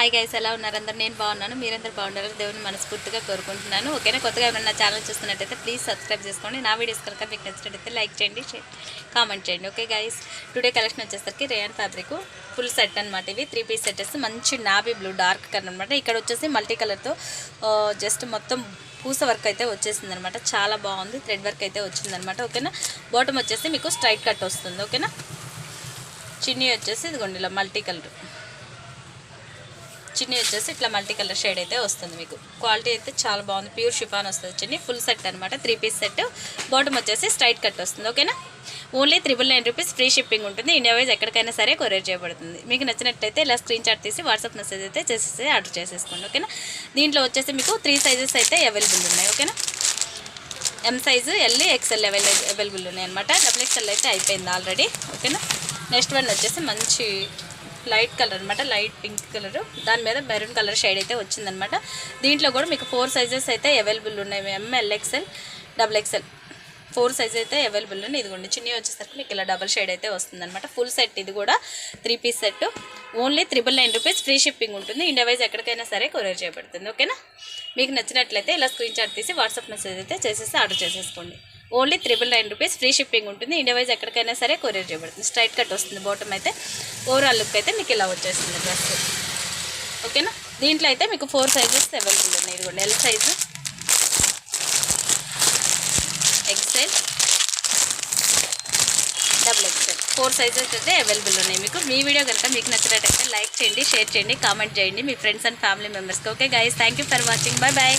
Hi guys, ఎలా ఉన్నారు అందరు? నేను బాగున్నాను, మీరందరూ బాగుండాలని దేవుని మనస్ఫూర్తిగా కోరుకుంటున్నాను. ఓకేనా? కొత్తగా ఏమైనా నా ఛానల్ చూస్తున్నట్టయితే ప్లీజ్ సబ్స్క్రైబ్ చేసుకోండి. నా వీడియోస్ కనుక మీకు నచ్చినట్టయితే లైక్ చేయండి, కామెంట్ చేయండి. ఓకే గైస్, టుడే కలెక్షన్ వచ్చేసరికి రేయన్ ఫ్యాబ్రిక్ ఫుల్ సెట్ అనమాట. ఇవి 3 పీస్ సెట్స్, మంచి నావీ బ్లూ డార్క్ కలర్ అనమాట. ఇక్కడ వచ్చేసి మల్టీ కలర్తో జస్ట్ మొత్తం పూస వర్క్ అయితే వచ్చేసింది అనమాట. చాలా బాగుంది, థ్రెడ్ వర్క్ అయితే వచ్చిందనమాట. ఓకేనా? బాటమ్ వచ్చేసి మీకు స్ట్రైట్ కట్ వస్తుంది. ఓకేనా? చిన్నీ వచ్చేసి ఇదిగోండి ఇలా మల్టీ కలర్, చిన్ని వచ్చేసి ఇట్లా మల్టీ కలర్ షేడ్ అయితే వస్తుంది. మీకు క్వాలిటీ అయితే చాలా బాగుంది, ప్యూర్ షిఫాన్ వస్తుంది. చిన్ని ఫుల్ సెట్ అనమాట, 3 పీస్ సెట్. బాటమ్ వచ్చేసి స్ట్రైట్ కట్ వస్తుంది. ఓకేనా? ఓన్లీ 999 రూపీస్ ఫ్రీ షిప్పింగ్ ఉంటుంది. ఇండియా వైజ్ ఎక్కడికైనా సరే కొరియర్ చేయబడుతుంది. మీకు నచ్చినట్టయితే ఇలా స్క్రీన్ షాట్ తీసి వాట్సాప్ మెసేజ్ అయితే చేసేసి ఆర్డర్ చేసేసుకోండి. ఓకేనా? దీంట్లో వచ్చేసి మీకు 3 సైజెస్ అయితే అవైలబుల్ ఉన్నాయి. ఓకేనా? M size, L, XL available ఉన్నాయి అనమాట. XXL అయితే అయిపోయింది ఆల్రెడీ. ఓకేనా? నెక్స్ట్ వన్ వచ్చేసి మంచి లైట్ కలర్ అనమాట, లైట్ పింక్ కలర్, దాని మీద మెరూన్ కలర్ షేడ్ అయితే వచ్చిందనమాట. దీంట్లో కూడా మీకు 4 సైజెస్ అయితే అవైలబుల్ ఉన్నాయి. ML, XL, XXL 4 సైజ్ అయితే అవైలబుల్ ఉన్నాయి. ఇదిగోండి చిన్ని వచ్చేసరికి మీకు ఇలా డబల్ షేడ్ అయితే వస్తుందన్నమాట. ఫుల్ సెట్ ఇది కూడా 3 piece set. Only 999 rupees free shipping ఉంటుంది. ఇండియా వైజ్ ఎక్కడికైనా సరే కొరియర్ చేయబడుతుంది. ఓకేనా? మీకు నచ్చినట్లయితే ఇలా స్క్రీన్ షాట్ తీసి వాట్సాప్ మెసేజ్ అయితే చేసేసి ఆర్డర్ చేసేసుకోండి. ఓన్లీ 999 రూపీస్ ఫ్రీ షిప్పింగ్ ఉంటుంది. ఇండియా వైజ్ ఎక్కడికైనా సరే కొరియర్ చేయబడుతుంది. స్ట్రైట్ కట్ వస్తుంది బాటమ్ అయితే. ఓవరాల్ లుక్ అయితే మీకు ఇలా వచ్చేస్తుంది డ్రెస్. ఓకేనా? దీంట్లో అయితే మీకు 4 సైజెస్ అవైలబుల్ ఉన్నాయి. ఇదిగోండి L size, XL, XXL 4 sizes అయితే అవైలబుల్ ఉన్నాయి మీకు. మీ వీడియో కనుక మీకు నచ్చినట్టయితే లైక్ చేయండి, షేర్ చేయండి, కామెంట్ చేయండి మీ ఫ్రెండ్స్ అండ్ ఫ్యామిలీ మెంబర్స్కి. Okay guys, thank you for watching. Bye bye.